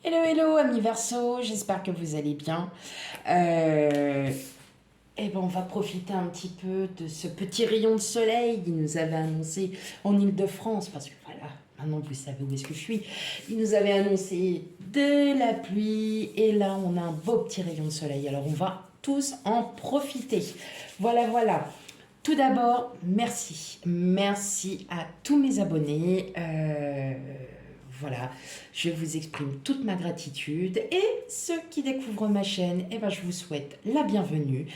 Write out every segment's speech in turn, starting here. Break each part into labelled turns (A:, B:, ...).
A: Hello, hello, amis Verseau, j'espère que vous allez bien. Euh, on va profiter un petit peu de ce petit rayon de soleil qu'il nous avait annoncé en Île-de-France, parce que voilà, maintenant vous savez où est-ce que je suis. Il nous avait annoncé de la pluie, et là on a un beau petit rayon de soleil, alors on va tous en profiter. Voilà, voilà. Tout d'abord, merci. Merci à tous mes abonnés. Voilà, je vous exprime toute ma gratitude. Et ceux qui découvrent ma chaîne, je vous souhaite la bienvenue.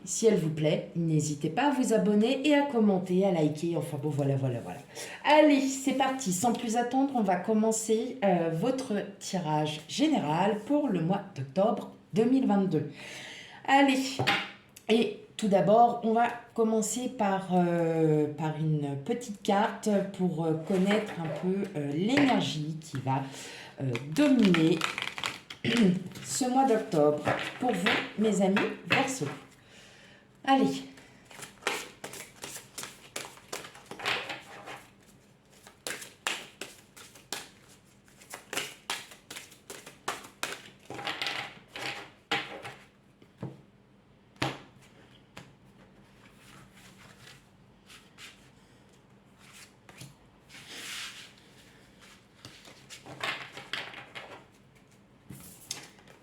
A: Si elle vous plaît, n'hésitez pas à vous abonner et à commenter, à liker. Enfin bon, voilà, voilà, voilà. Allez, c'est parti. Sans plus attendre, on va commencer votre tirage général pour le mois d'octobre 2022. Allez, et tout d'abord, on va commencer par une petite carte pour connaître un peu l'énergie qui va dominer ce mois d'octobre pour vous, mes amis Verseau. Allez.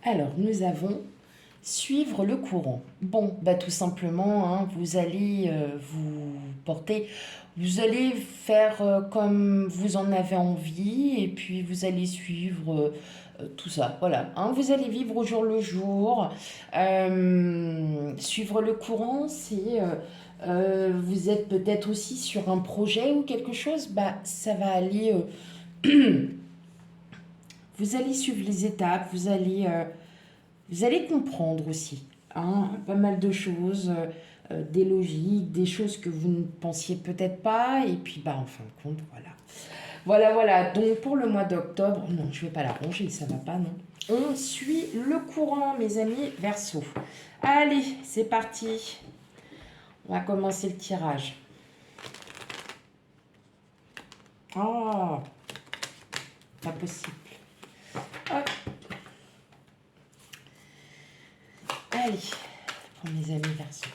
A: Alors, nous avons suivre le courant. Bon, tout simplement, hein, vous allez vous porter, vous allez faire comme vous en avez envie et puis vous allez suivre tout ça. Voilà, hein, vous allez vivre au jour le jour. Suivre le courant, c'est vous êtes peut-être aussi sur un projet ou quelque chose, ça va aller. Vous allez suivre les étapes, vous allez comprendre aussi hein, pas mal de choses, des logiques, des choses que vous ne pensiez peut-être pas, et puis en fin de compte, voilà. Voilà, voilà, donc pour le mois d'octobre, non, je vais pas la ranger, ça va pas, non. On suit le courant, mes amis Verseau. Allez, c'est parti. On va commencer le tirage. Oh, pas possible. Hop. Allez, pour mes amis Verseau.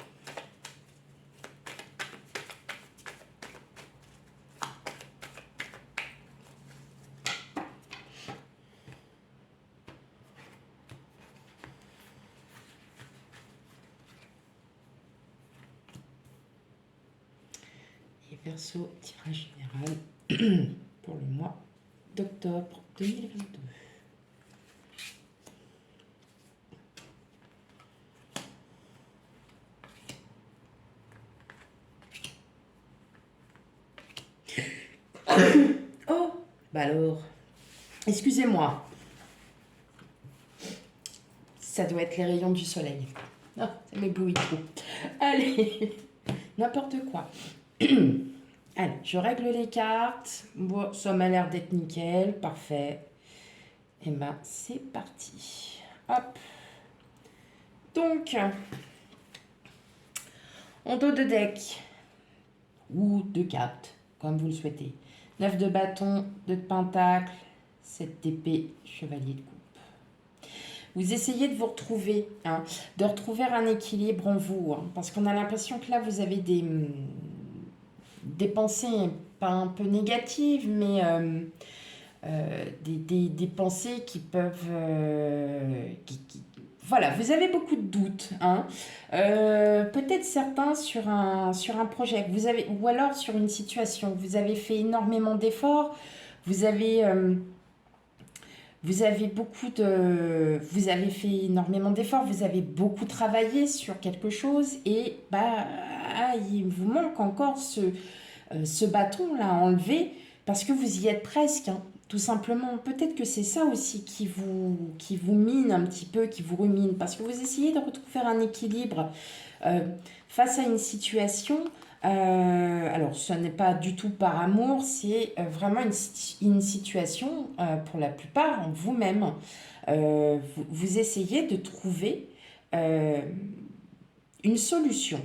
A: Et Verseau, tirage général pour le mois d'octobre 2022. Oh, alors, excusez-moi, ça doit être les rayons du soleil. Non, ça m'éblouit trop. Allez, n'importe quoi. Allez, je règle les cartes. Bon, ça m'a l'air d'être nickel, parfait. Et c'est parti. Hop. Donc, en dos de deck, ou de cartes, comme vous le souhaitez. 9 de bâton, 2 de pentacle, 7 d'épée, chevalier de coupe. Vous essayez de vous retrouver, hein, de retrouver un équilibre en vous, hein, parce qu'on a l'impression que là, vous avez des pensées, pas un peu négatives, mais des pensées qui peuvent... voilà, vous avez beaucoup de doutes, hein. Peut-être certains sur un projet, vous avez, ou alors sur une situation. Vous avez fait énormément d'efforts, vous avez... vous avez vous avez fait énormément d'efforts, vous avez beaucoup travaillé sur quelque chose et il vous manque encore ce bâton là à enlever parce que vous y êtes presque, hein, tout simplement. Peut-être que c'est ça aussi qui vous mine un petit peu, qui vous rumine parce que vous essayez de retrouver un équilibre euh, face à une situation. Alors, ce n'est pas du tout par amour, c'est vraiment une situation, pour la plupart, en vous-même. Vous essayez de trouver euh, une solution.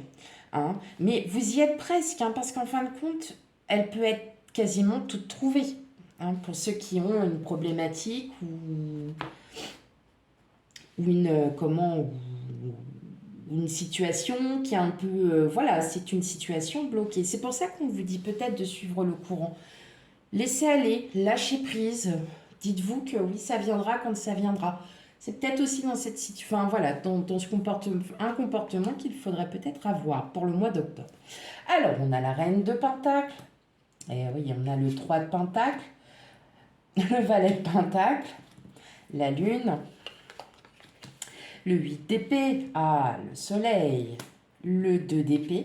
A: Hein. Mais vous y êtes presque, hein, parce qu'en fin de compte, elle peut être quasiment toute trouvée. hein, pour ceux qui ont une problématique ou une, ou une situation qui est un peu... voilà, c'est une situation bloquée. C'est pour ça qu'on vous dit peut-être de suivre le courant. Laissez aller, lâchez prise. Dites-vous que oui, ça viendra quand ça viendra. C'est peut-être aussi dans cette situation, enfin, voilà, dans ce comportement, un comportement qu'il faudrait peut-être avoir pour le mois d'octobre. Alors, on a la reine de Pentacle. Et oui, on a le 3 de Pentacle, le valet de Pentacle, la lune, le 8 d'épée, ah, le soleil, le 2 d'épée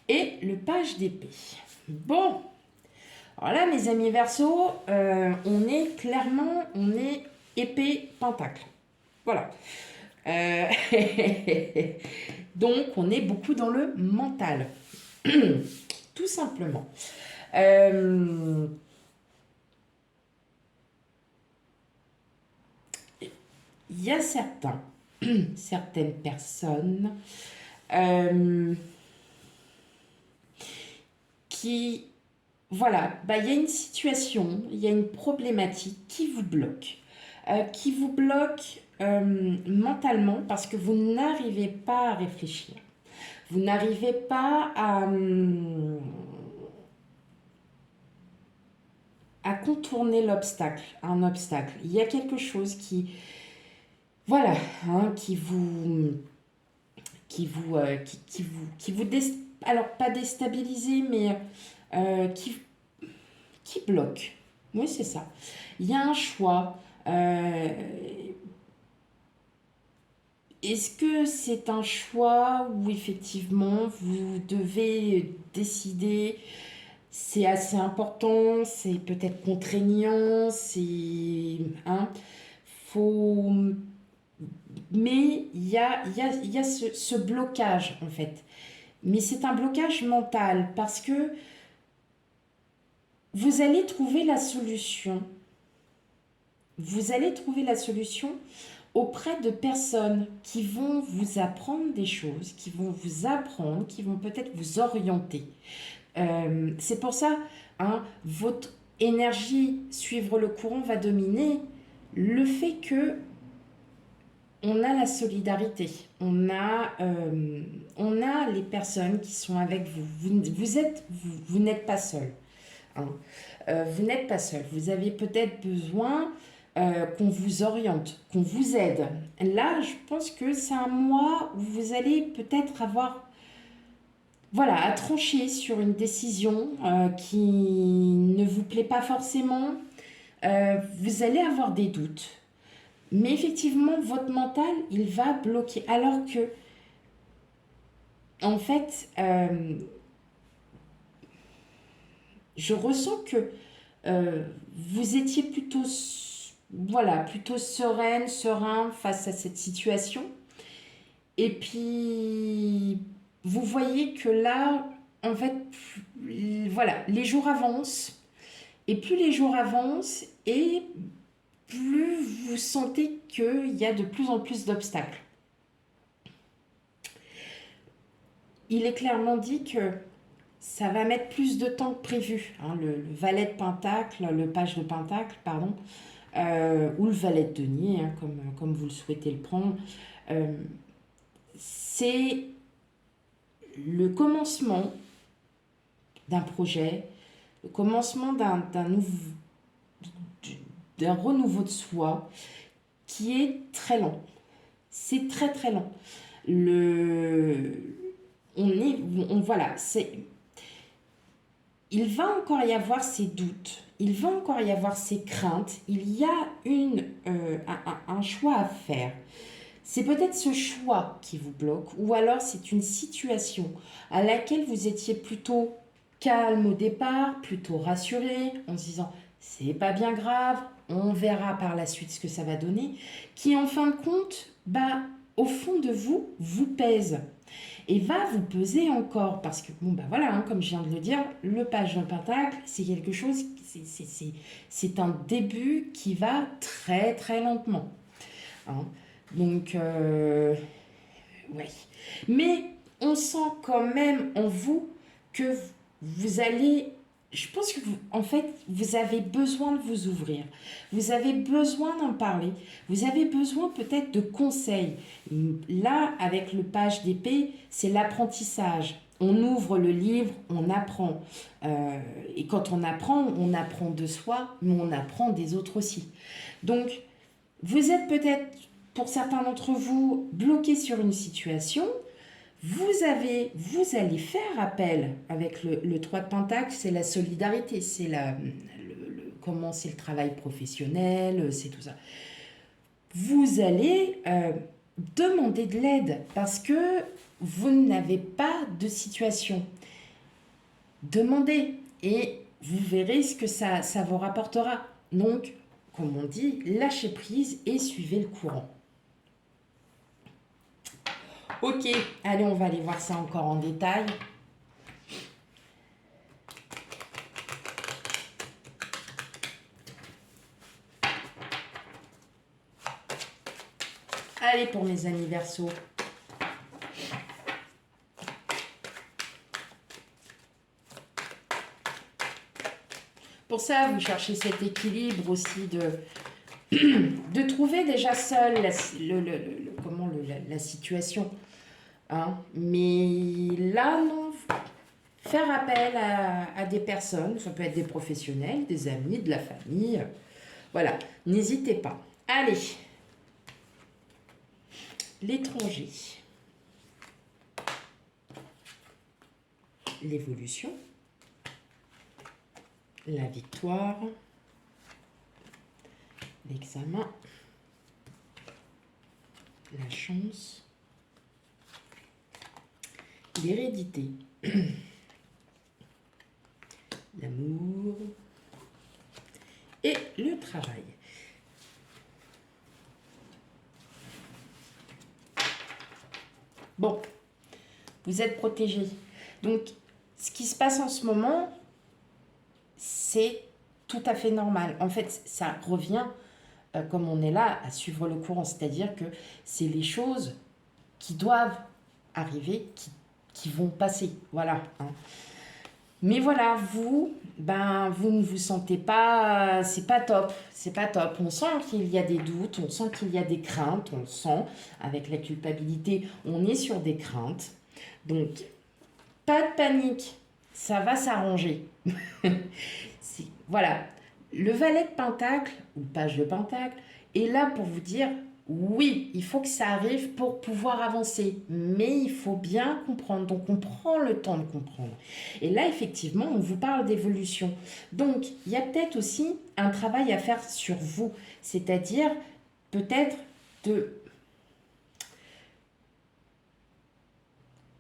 A: et le page d'épée. Bon, alors là, mes amis Verseaux, on est épée pentacle. Voilà. Donc, on est beaucoup dans le mental. Tout simplement. Il y a certaines personnes qui, voilà, bah, il y a une situation, il y a une problématique qui vous bloque mentalement parce que vous n'arrivez pas à réfléchir. Vous n'arrivez pas à contourner l'obstacle, un obstacle. Il y a quelque chose qui, voilà, hein, qui vous alors pas déstabiliser, mais qui bloque. Oui, c'est ça. Il y a un choix. Est-ce que c'est un choix où effectivement vous devez décider, c'est assez important, c'est peut-être contraignant, c'est... Hein, faut... Mais il y a ce blocage en fait. Mais c'est un blocage mental parce que vous allez trouver la solution. Vous allez trouver la solution auprès de personnes qui vont vous apprendre des choses, qui vont vous apprendre, qui vont peut-être vous orienter. C'est pour ça, hein, votre énergie, suivre le courant va dominer le fait que on a la solidarité, on a les personnes qui sont avec vous. Vous n'êtes pas seul. Hein. Vous n'êtes pas seul. Vous avez peut-être besoin qu'on vous oriente, qu'on vous aide. Là, je pense que c'est un mois où vous allez peut-être avoir, voilà, à trancher sur une décision qui ne vous plaît pas forcément. Vous allez avoir des doutes. Mais effectivement, votre mental, il va bloquer. Alors que, en fait, je ressens que vous étiez plutôt, voilà, plutôt serein face à cette situation. Et puis, vous voyez que là, en fait, voilà, les jours avancent. Et plus les jours avancent, et plus vous sentez qu'il y a de plus en plus d'obstacles. Il est clairement dit que ça va mettre plus de temps que prévu. Hein, le valet de Pentacle, le page de Pentacle, pardon, ou le valet de denier, hein, comme vous le souhaitez le prendre, c'est le commencement d'un projet, le commencement d'un renouveau de soi qui est très lent. C'est très très lent. Voilà, il va encore y avoir ces doutes, il va encore y avoir ces craintes, il y a un choix à faire. C'est peut-être ce choix qui vous bloque, ou alors c'est une situation à laquelle vous étiez plutôt calme au départ, plutôt rassuré, en se disant c'est pas bien grave, on verra par la suite ce que ça va donner, qui en fin de compte, bah, au fond de vous, vous pèse. Et va vous peser encore, parce que, bon, bah voilà, hein, comme je viens de le dire, le page d'un pentacle, c'est quelque chose, c'est un début qui va très très lentement. Hein. Donc, ouais. Mais on sent quand même en vous que vous allez je pense que vous, en fait, vous avez besoin de vous ouvrir. Vous avez besoin d'en parler. Vous avez besoin peut-être de conseils. Là, avec le page d'épée, c'est l'apprentissage. On ouvre le livre, on apprend. Et quand on apprend de soi, mais on apprend des autres aussi. Donc, vous êtes peut-être, pour certains d'entre vous, bloqués sur une situation. Vous allez faire appel avec le 3 de Pentacle, c'est la solidarité, c'est comment c'est le travail professionnel, c'est tout ça. Vous allez demander de l'aide parce que vous n'avez pas de situation. Demandez et vous verrez ce que ça vous rapportera. Donc, comme on dit, lâchez prise et suivez le courant. Ok, allez, on va aller voir ça encore en détail. Allez, pour mes amis Verseaux. Pour ça, vous cherchez cet équilibre aussi de trouver déjà seul la situation. Hein. Mais là, non. Faire appel à des personnes, ça peut être des professionnels, des amis, de la famille. Voilà, n'hésitez pas. Allez, l'étranger, l'évolution, la victoire, l'examen, la chance, l'hérédité, l'amour et le travail. Bon, vous êtes protégés. Donc, ce qui se passe en ce moment, c'est tout à fait normal. En fait, ça revient, comme on est là, à suivre le courant. C'est-à-dire que c'est les choses qui doivent arriver, qui vont passer. Voilà. Hein. Mais voilà, vous ne vous sentez pas, c'est pas top, c'est pas top. On sent qu'il y a des doutes, on sent qu'il y a des craintes, on le sent. Avec la culpabilité, on est sur des craintes. Donc, pas de panique, ça va s'arranger. Voilà, le valet de Pentacle, ou page de Pentacle, est là pour vous dire, oui, il faut que ça arrive pour pouvoir avancer, mais il faut bien comprendre. Donc, on prend le temps de comprendre. Et là, effectivement, on vous parle d'évolution. Donc, il y a peut-être aussi un travail à faire sur vous, c'est-à-dire peut-être de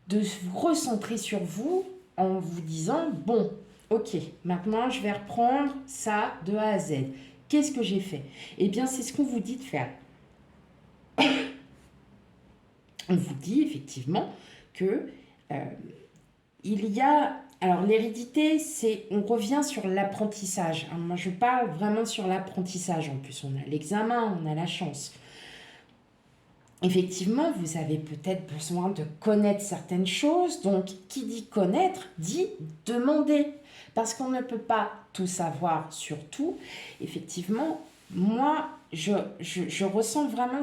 A: vous recentrer sur vous en vous disant, bon, ok, maintenant je vais reprendre ça de A à Z. Qu'est-ce que j'ai fait? Eh bien, c'est ce qu'on vous dit de faire. On vous dit effectivement que il y a... Alors, l'hérédité, on revient sur l'apprentissage. Moi, je parle vraiment sur l'apprentissage. En plus, on a l'examen, on a la chance. Effectivement, vous avez peut-être besoin de connaître certaines choses. Donc, qui dit connaître, dit demander. Parce qu'on ne peut pas tout savoir sur tout. Effectivement, moi, je ressens vraiment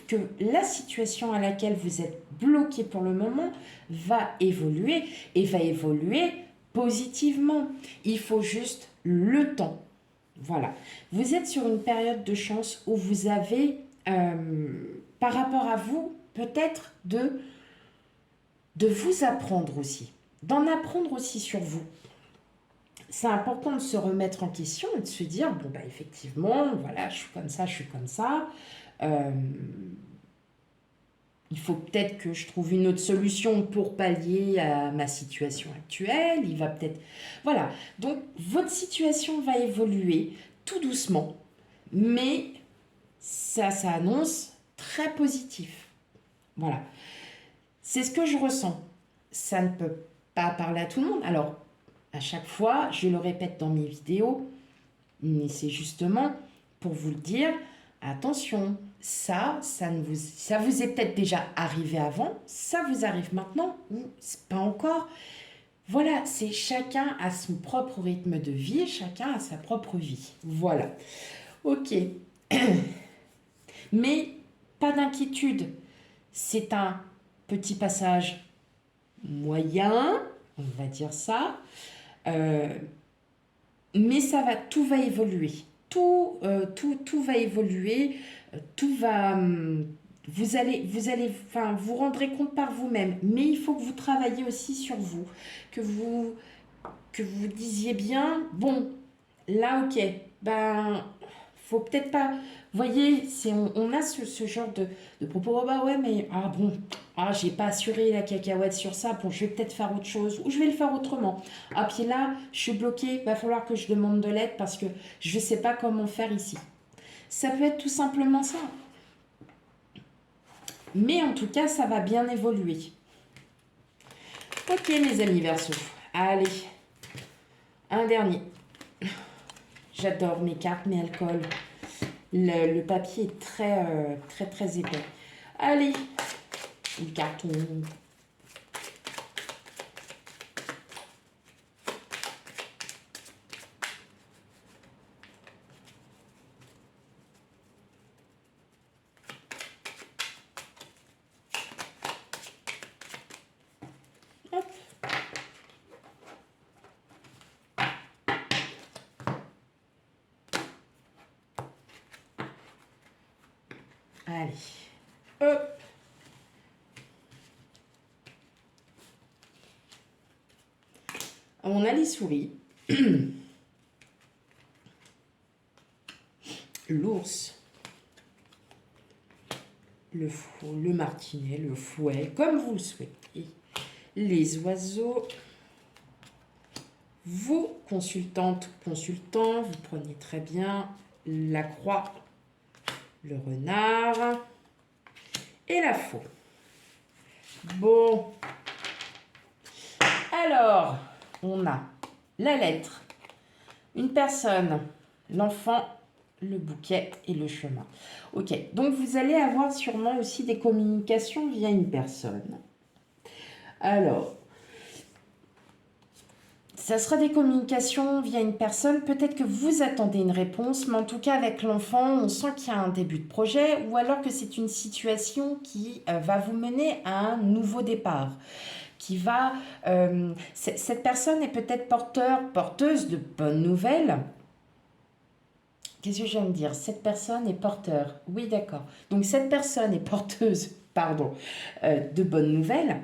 A: que la situation à laquelle vous êtes bloqué pour le moment va évoluer et va évoluer positivement. Il faut juste le temps. Voilà. Vous êtes sur une période de chance où vous avez, par rapport à vous, peut-être de vous apprendre aussi, d'en apprendre aussi sur vous. C'est important de se remettre en question et de se dire, bon, bah, effectivement, voilà, je suis comme ça, je suis comme ça. Il faut peut-être que je trouve une autre solution pour pallier à ma situation actuelle. Il va peut-être... Voilà. Donc, votre situation va évoluer tout doucement, mais ça annonce très positif. Voilà. C'est ce que je ressens. Ça ne peut pas parler à tout le monde. Alors, à chaque fois, je le répète dans mes vidéos, mais c'est justement pour vous le dire, attention, ça vous est peut-être déjà arrivé avant, ça vous arrive maintenant ou pas encore. Voilà, c'est chacun a son propre rythme de vie, chacun a sa propre vie. Voilà. Ok. Mais pas d'inquiétude. C'est un petit passage moyen, on va dire ça. Euh, mais tout va évoluer. Tout va évoluer. Tout va. Enfin, vous rendrez compte par vous-même. Mais il faut que vous travaillez aussi sur vous, que vous, que vous disiez bien, bon, là, ok, ben, faut peut-être pas. Vous voyez, on a ce genre de propos. Oh bah ouais, mais ah bon, ah j'ai pas assuré la cacahuète sur ça. Bon, je vais peut-être faire autre chose ou je vais le faire autrement. Ah puis là, je suis bloquée. Va falloir que je demande de l'aide parce que je sais pas comment faire ici. Ça peut être tout simplement ça. Mais en tout cas, ça va bien évoluer. Ok, mes amis Verseau. Allez, un dernier. J'adore mes cartes, mes alcools. Le papier est très épais. Allez, le carton. Hop. Allez, hop. On a les souris. L'ours. Le martinet, le fouet, comme vous le souhaitez. Les oiseaux. Vous, consultantes, consultants, vous prenez très bien la croix, le renard et la faux. Bon. Alors, on a la lettre, une personne, l'enfant, le bouquet et le chemin. Ok, donc vous allez avoir sûrement aussi des communications via une personne. Alors, ça sera des communications via une personne. Peut-être que vous attendez une réponse, mais en tout cas avec l'enfant, on sent qu'il y a un début de projet ou alors que c'est une situation qui va vous mener à un nouveau départ. Cette personne est peut-être porteuse de bonnes nouvelles. Qu'est-ce que je viens de dire? Cette personne est porteur. Oui, d'accord. Donc cette personne est porteuse, pardon, de bonnes nouvelles.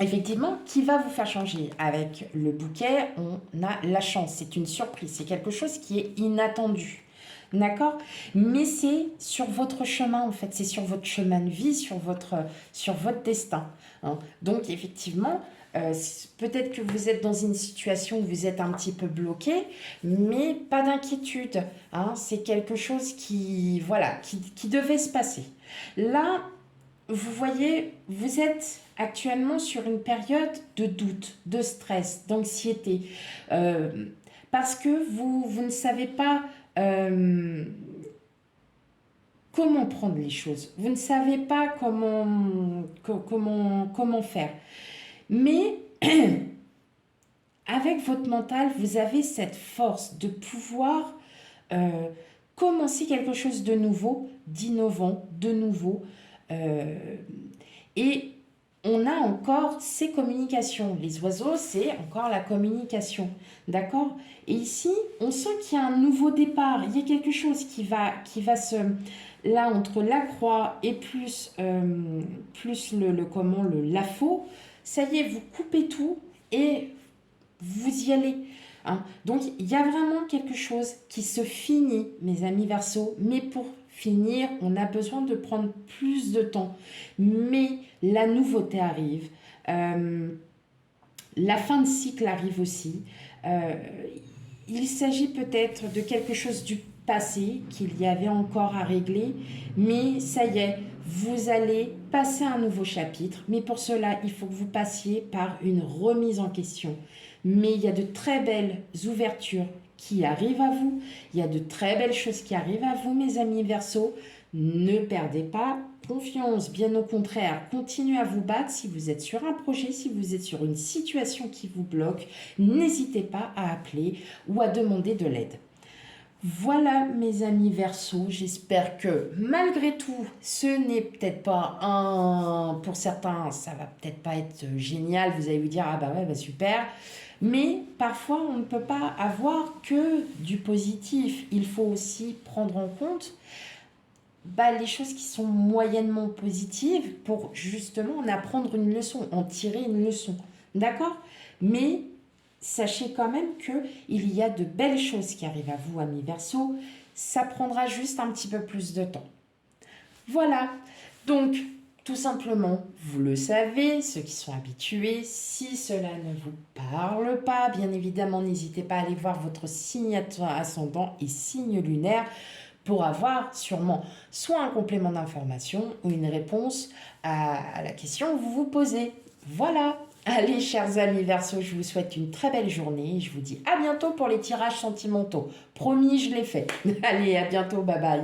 A: Effectivement, qui va vous faire changer? Avec le bouquet, on a la chance. C'est une surprise. C'est quelque chose qui est inattendu. D'accord? Mais c'est sur votre chemin, en fait. C'est sur votre chemin de vie, sur votre destin. Hein. Donc, effectivement, peut-être que vous êtes dans une situation où vous êtes un petit peu bloqué, mais pas d'inquiétude. Hein. C'est quelque chose qui devait se passer. Là, vous voyez, vous êtes actuellement sur une période de doute, de stress, d'anxiété, parce que vous ne savez pas comment prendre les choses. Vous ne savez pas comment faire. Mais avec votre mental, vous avez cette force de pouvoir commencer quelque chose de nouveau, d'innovant, de nouveau. Et on a encore ces communications. Les oiseaux, c'est encore la communication. D'accord? Et ici, on sent qu'il y a un nouveau départ. Il y a quelque chose qui va se... Là, entre la croix et plus la faux, ça y est, vous coupez tout et vous y allez. Hein? Donc, il y a vraiment quelque chose qui se finit, mes amis Verseaux. Mais pour finir, on a besoin de prendre plus de temps. Mais la nouveauté arrive. La fin de cycle arrive aussi. Il s'agit peut-être de quelque chose du passé qu'il y avait encore à régler, mais ça y est, vous allez passer un nouveau chapitre. Mais pour cela, il faut que vous passiez par une remise en question. Mais il y a de très belles ouvertures qui arrivent à vous. Il y a de très belles choses qui arrivent à vous, mes amis Verseaux. Ne perdez pas confiance, bien au contraire, continuez à vous battre si vous êtes sur un projet, si vous êtes sur une situation qui vous bloque, n'hésitez pas à appeler ou à demander de l'aide. Voilà mes amis Verseau, j'espère que malgré tout, ce n'est peut-être pas un... Pour certains, ça va peut-être pas être génial, vous allez vous dire, ah bah ouais, bah super. Mais parfois, on ne peut pas avoir que du positif. Il faut aussi prendre en compte les choses qui sont moyennement positives pour justement en apprendre une leçon, en tirer une leçon. D'accord? Mais sachez quand même qu'il y a de belles choses qui arrivent à vous, amis Verseau. Ça prendra juste un petit peu plus de temps. Voilà. Donc, tout simplement, vous le savez, ceux qui sont habitués, si cela ne vous parle pas, bien évidemment, n'hésitez pas à aller voir votre signe ascendant et signe lunaire pour avoir sûrement soit un complément d'information ou une réponse à la question que vous vous posez. Voilà. Allez, chers amis Verseau, je vous souhaite une très belle journée. Je vous dis à bientôt pour les tirages sentimentaux. Promis, je l'ai fait. Allez, à bientôt, bye bye.